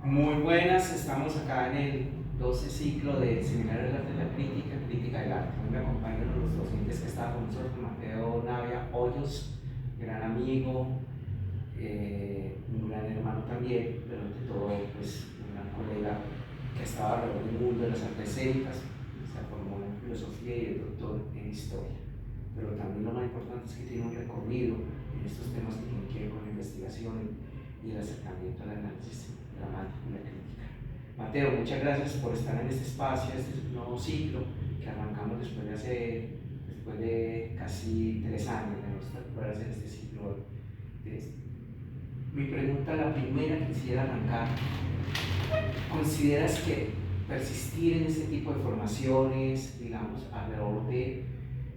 Muy buenas, estamos acá en el 12 ciclo del Seminario del Arte de la Crítica, Crítica del Arte. Hoy me acompañan los docentes que están con nosotros, Mateo Navia Hoyos, gran amigo, un gran hermano también, pero ante todo pues, un gran colega que estaba alrededor del mundo de las artes escénicas, se formó en filosofía y es doctor en historia. Pero también lo más importante es que tiene un recorrido en estos temas que tienen que ver con la investigación y el acercamiento al análisis dramático y la crítica. Mateo, muchas gracias por estar en este espacio, este nuevo ciclo que arrancamos después de casi 3 años de nuestra exploración en este ciclo. Mi pregunta, la primera que quisiera arrancar, ¿consideras que persistir en este tipo de formaciones, digamos, alrededor de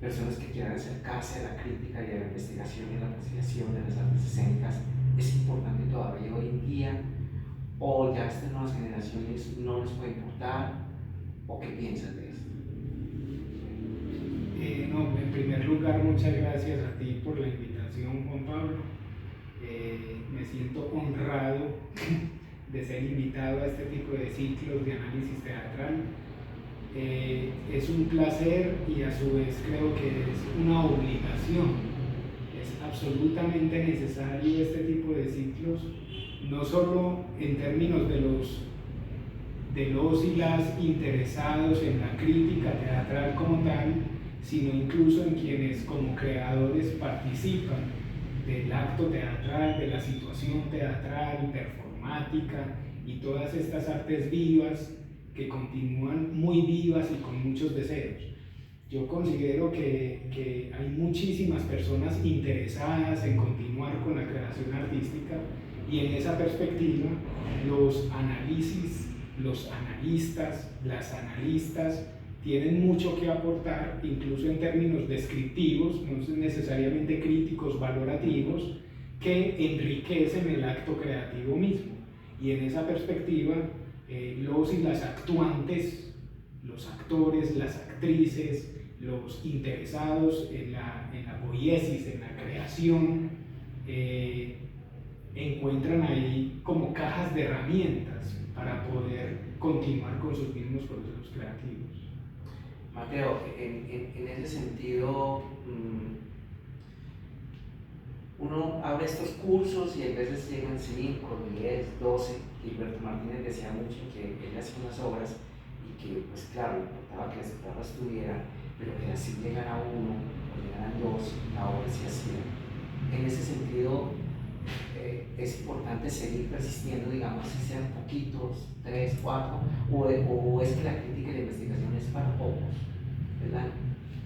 personas que quieran acercarse a la crítica y a la investigación y a la apreciación de las artes escénicas es importante todavía hoy en día, o ya a estas nuevas generaciones no les puede importar, o qué piensas de esto? No, en primer lugar, muchas gracias a ti por la invitación, Juan Pablo. Me siento honrado de ser invitado a este tipo de ciclos de análisis teatral. Es un placer y a su vez creo que es una obligación. Es absolutamente necesario este tipo de ciclos, no solo en términos de los y las interesados en la crítica teatral como tal, sino incluso en quienes como creadores participan del acto teatral, de la situación teatral, performática y todas estas artes vivas que continúan muy vivas y con muchos deseos. Yo considero que hay muchísimas personas interesadas en continuar con la creación artística y en esa perspectiva los análisis, los analistas, las analistas tienen mucho que aportar, incluso en términos descriptivos, no necesariamente críticos, valorativos, que enriquecen el acto creativo mismo. Y en esa perspectiva, los y las actuantes, los actores, las actrices, los interesados en la poiesis, en la creación, encuentran ahí como cajas de herramientas para poder continuar con sus mismos procesos creativos. Mateo, en ese sentido, uno abre estos cursos y a veces llegan 5, 10, 12. Gilberto Martínez decía mucho que él hacía unas obras y que, pues claro, le importaba que las guitarras estuvieran, pero que así llegara uno o llegaran dos, la obra se hacía. En ese sentido, es importante seguir persistiendo, digamos, si sean poquitos, 3, 4, o es que la crítica y la investigación es para pocos, ¿verdad?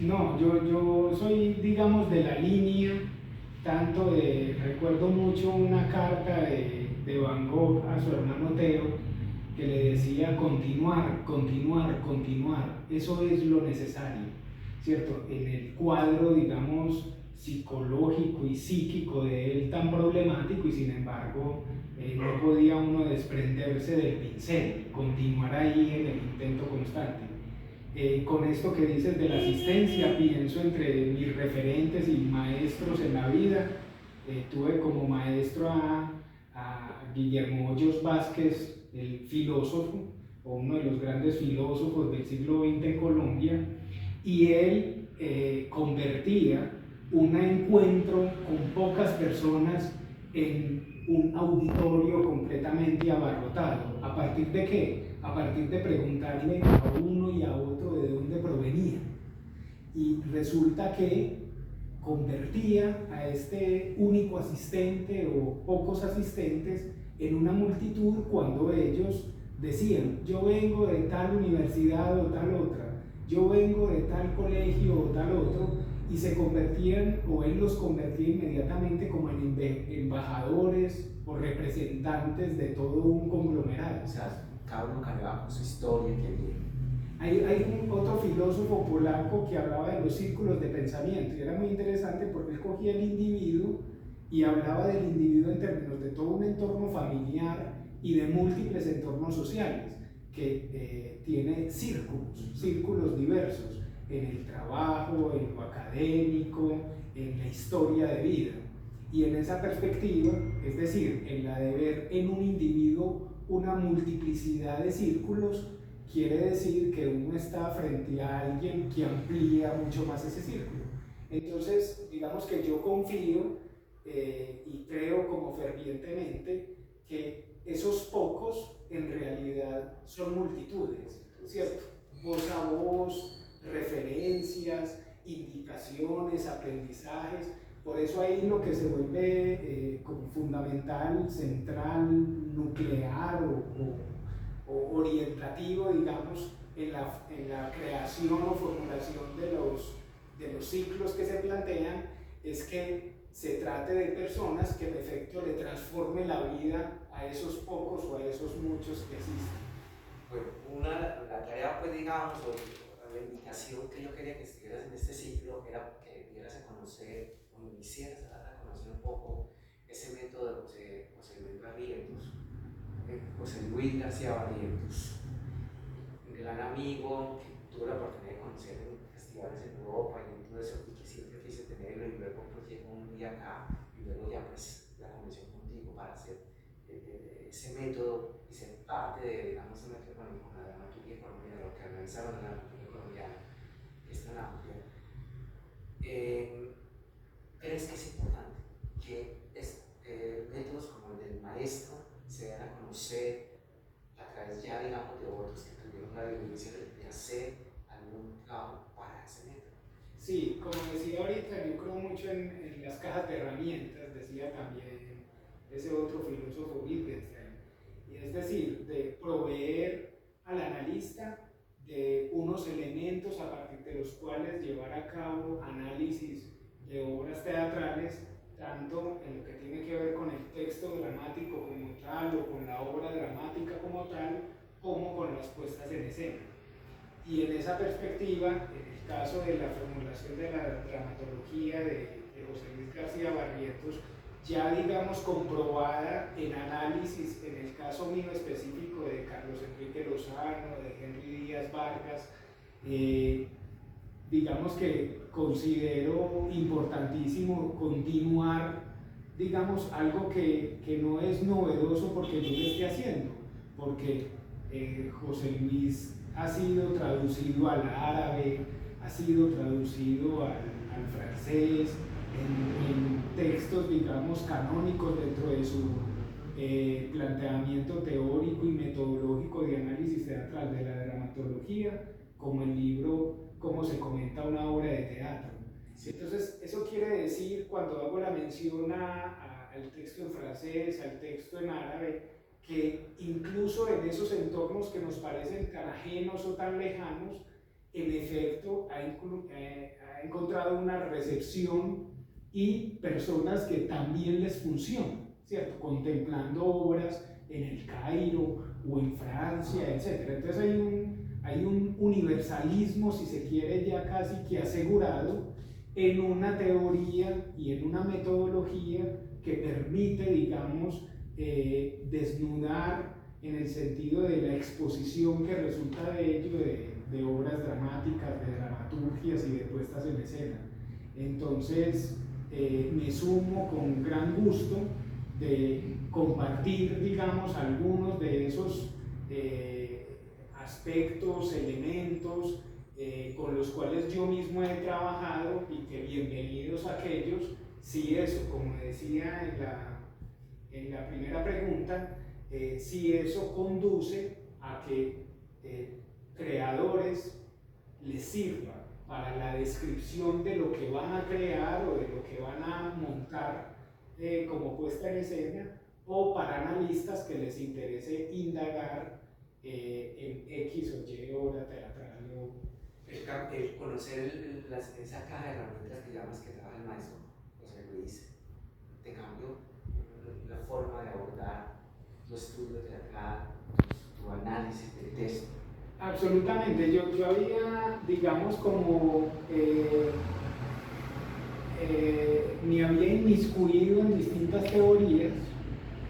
No, yo soy, digamos, de la línea, tanto de, recuerdo mucho una carta de Van Gogh a su hermano Theo, que le decía continuar, continuar, continuar, eso es lo necesario, ¿cierto? En el cuadro, digamos, psicológico y psíquico de él tan problemático y sin embargo no podía uno desprenderse del pincel, continuar ahí en el intento constante. Con esto que dices de la asistencia, pienso entre mis referentes y maestros en la vida. Tuve como maestro a Guillermo Hoyos Vázquez, el filósofo, o uno de los grandes filósofos del siglo XX en Colombia, y él convertía un encuentro con pocas personas en un auditorio completamente abarrotado. ¿A partir de qué? A partir de preguntarle a uno y a otro de dónde provenía. Y resulta que convertía a este único asistente o pocos asistentes en una multitud cuando ellos decían: yo vengo de tal universidad o tal otra, yo vengo de tal colegio o tal otro, y se convertían, o él los convertía inmediatamente como en embajadores o representantes de todo un conglomerado. O sea, cada uno cargaba con su historia que Hay otro filósofo polaco que hablaba de los círculos de pensamiento y era muy interesante porque él cogía el individuo y hablaba del individuo en términos de todo un entorno familiar y de múltiples entornos sociales que tiene círculos diversos en el trabajo, en lo académico, en la historia de vida. Y en esa perspectiva, es decir, en la de ver en un individuo una multiplicidad de círculos, quiere decir que uno está frente a alguien que amplía mucho más ese círculo. Entonces, digamos que yo confío y creo como fervientemente que esos pocos en realidad son multitudes, ¿cierto? Voz a voz, referencias, indicaciones, aprendizajes. Por eso ahí lo que se vuelve como fundamental, central, nuclear o orientativo, digamos, en la creación o formulación de los ciclos que se plantean, es que se trate de personas que en efecto le transformen la vida a esos pocos o a esos muchos que existen. Bueno, la tarea, pues digamos, o la invitación que yo quería que estuvieras en este ciclo era que dieras a conocer, o iniciaras a dar a conocer un poco ese método de José Luis Barrientos, José Luis García Barrientos, un gran amigo que tuve la oportunidad de conocer en festivales en Europa y en todo eso, y que siempre quise tenerlo, y luego pues llegó un día acá, y luego ya pues la convención contigo para hacer ese método y ser parte de, digamos, un método económico con la dramaturgia colombiana, lo que organizaron la dramaturgia colombiana, que es tan amplia. ¿Crees que es importante que métodos como el del maestro se dan a conocer a través ya, digamos, de otros que tuvieron la diligencia de hacer algún trabajo para ese método? Sí, como decía ahorita, yo creo mucho en las cajas de herramientas, decía también ese otro filósofo Wittgenstein, y es decir, de proveer al analista de unos elementos a partir de los cuales llevar a cabo análisis de obras teatrales, tanto en lo que tiene que ver con el texto dramático como tal o con la obra dramática como tal, como con las puestas en escena. Y en esa perspectiva, en el caso de la formulación de la dramatología de José Luis García Barrientos, ya digamos comprobada en análisis, en el caso mío específico de Carlos Enrique Lozano, de Henry Díaz Vargas, digamos que considero importantísimo continuar, digamos, algo que no es novedoso porque yo lo esté haciendo, porque José Luis ha sido traducido al árabe, ha sido traducido al francés, en textos, digamos, canónicos dentro de su planteamiento teórico y metodológico de análisis teatral de la dramatología, como el libro Cómo se comenta una obra de teatro. Entonces, eso quiere decir, cuando hago la mención al texto en francés, al texto en árabe, que incluso en esos entornos que nos parecen tan ajenos o tan lejanos, en efecto ha encontrado una recepción y personas que también les funcionan, ¿cierto? Contemplando obras en el Cairo o en Francia, etc. Entonces hay un universalismo, si se quiere, ya casi que asegurado en una teoría y en una metodología que permite, digamos, desnudar en el sentido de la exposición que resulta de ello de obras dramáticas, de dramaturgias y de puestas en escena. Entonces, me sumo con gran gusto de compartir, digamos, algunos de esos aspectos, elementos con los cuales yo mismo he trabajado, y que bienvenidos aquellos, si eso, como decía en la primera pregunta, si eso conduce a que creadores les sirva para la descripción de lo que van a crear o de lo que van a montar como puesta en escena, o para analistas que les interese indagar en X o Y obra teatral. El conocer esa caja de herramientas que llamas que trabaja el maestro José Luis, te cambió la forma de abordar tu estudio teatral, tu análisis del texto. Absolutamente, yo había, digamos, como me había inmiscuido en distintas teorías,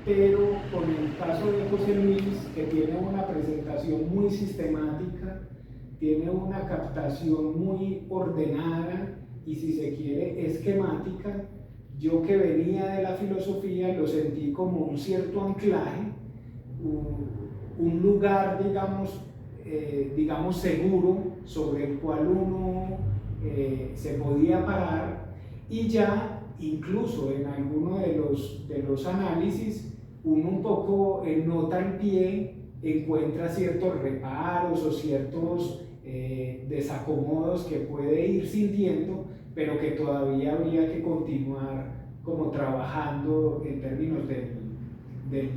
pero con el caso de José Luis, que tiene una presentación muy sistemática, tiene una captación muy ordenada y, si se quiere, esquemática, yo que venía de la filosofía lo sentí como un cierto anclaje, un lugar, digamos seguro sobre el cual uno se podía parar, y ya incluso en alguno de los análisis uno un poco nota al pie, encuentra ciertos reparos o ciertos desacomodos que puede ir sintiendo, pero que todavía habría que continuar como trabajando en términos del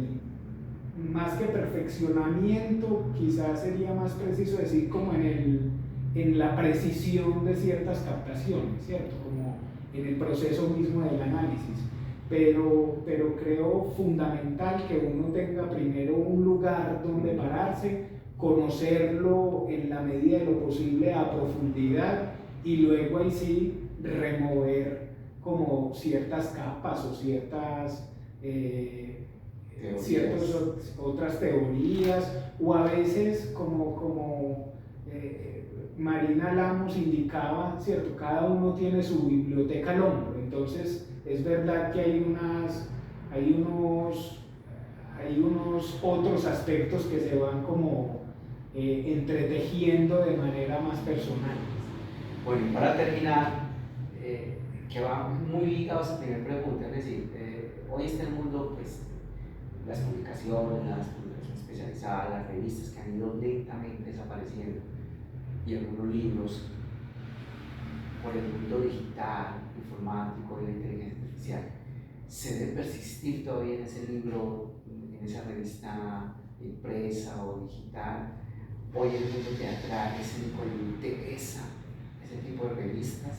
más que perfeccionamiento, quizás sería más preciso decir como en la precisión de ciertas captaciones, ¿cierto? Como en el proceso mismo del análisis. Pero creo fundamental que uno tenga primero un lugar donde pararse, conocerlo en la medida de lo posible a profundidad, y luego ahí sí remover como ciertas capas o ciertas otras teorías, o a veces como Marina Lamos indicaba, ¿cierto? Cada uno tiene su biblioteca al hombro, entonces es verdad que hay unos otros aspectos que se van como entretejiendo de manera más personal. Bueno, y para terminar, que va muy ligado a esa primera pregunta, es decir, hoy está el mundo, pues, las publicaciones especializadas, las revistas que han ido lentamente desapareciendo, y algunos libros por el mundo digital, informático, de la inteligencia artificial. ¿Se debe persistir todavía en ese libro, en esa revista impresa o digital? Hoy el mundo teatral, ese tipo le interesa ese tipo de revistas.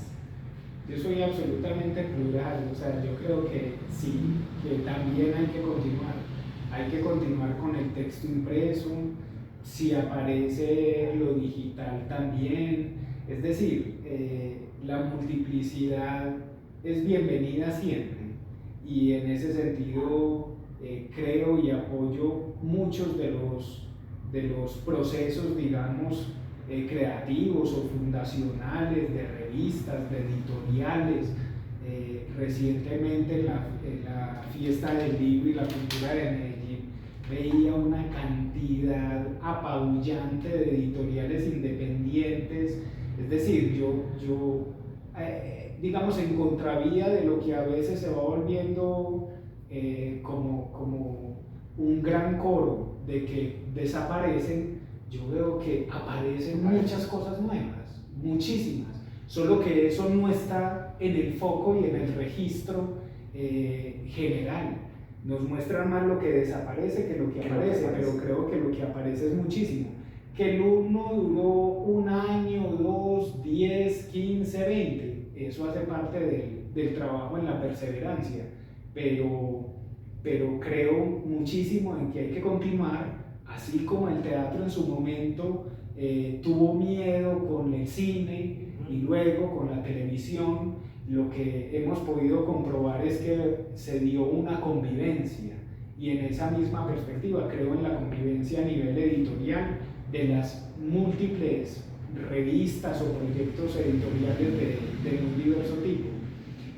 Yo soy absolutamente plural, o sea, yo creo que sí, que también hay que continuar con el texto impreso, si aparece lo digital también, es decir, la multiplicidad es bienvenida siempre, y en ese sentido creo y apoyo muchos de los procesos, digamos, creativos o fundacionales, de revistas, de editoriales. Recientemente en la fiesta del libro y la cultura de Medellín veía una cantidad apabullante de editoriales independientes, es decir, yo digamos en contravía de lo que a veces se va volviendo como un gran coro de que desaparecen. Yo veo que aparecen muchas cosas nuevas, muchísimas, solo que eso no está en el foco y en el registro general. Nos muestran más lo que desaparece que lo que aparece, pero creo que lo que aparece es muchísimo. Que el uno duró un año, 2, 10, 15, 20, eso hace parte del trabajo en la perseverancia, pero creo muchísimo en que hay que continuar. Así como el teatro en su momento tuvo miedo con el cine y luego con la televisión, lo que hemos podido comprobar es que se dio una convivencia, y en esa misma perspectiva creo en la convivencia a nivel editorial de las múltiples revistas o proyectos editoriales de un diverso tipo.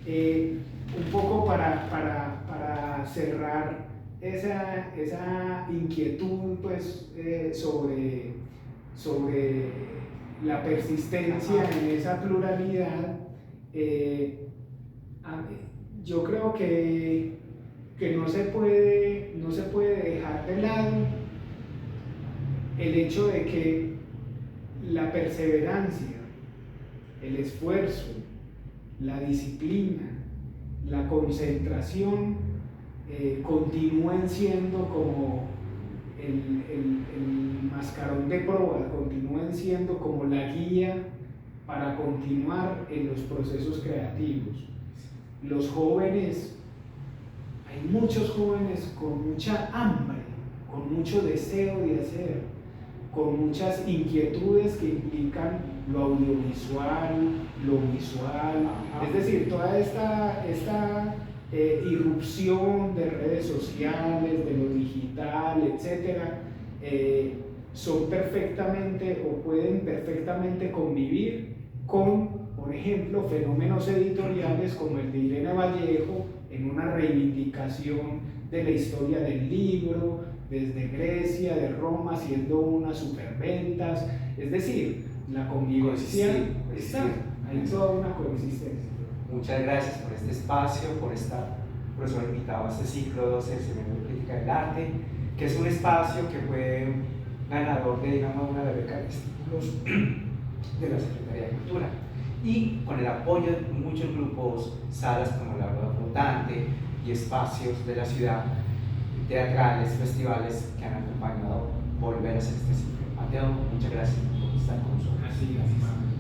Un poco para cerrar esa inquietud, pues, sobre la persistencia en esa pluralidad, yo creo que no se puede dejar de lado el hecho de que la perseverancia, el esfuerzo, la disciplina, la concentración continúen siendo como el mascarón de prueba, continúen siendo como la guía para continuar en los procesos creativos. Los jóvenes, hay muchos jóvenes con mucha hambre, con mucho deseo de hacer, con muchas inquietudes que implican lo audiovisual, lo visual, es decir, toda esta irrupción de redes sociales, de lo digital, etcétera, son perfectamente o pueden perfectamente convivir con por ejemplo, fenómenos editoriales como el de Irene Vallejo, en una reivindicación de la historia del libro, desde Grecia, de Roma, haciendo unas superventas. Es decir, la convivencia está, hay toda una coexistencia. Muchas gracias por este espacio, por estar, profesor, invitado a este ciclo 12 del Seminario de Crítica del Arte, que es un espacio que fue ganador de, digamos, una beca de estímulos de la Secretaría de Cultura, y con el apoyo de muchos grupos, salas como la Rueda Flotante y espacios de la ciudad, teatrales, festivales que han acompañado volver a hacer este ciclo. Mateo, muchas gracias por estar con nosotros. Así es.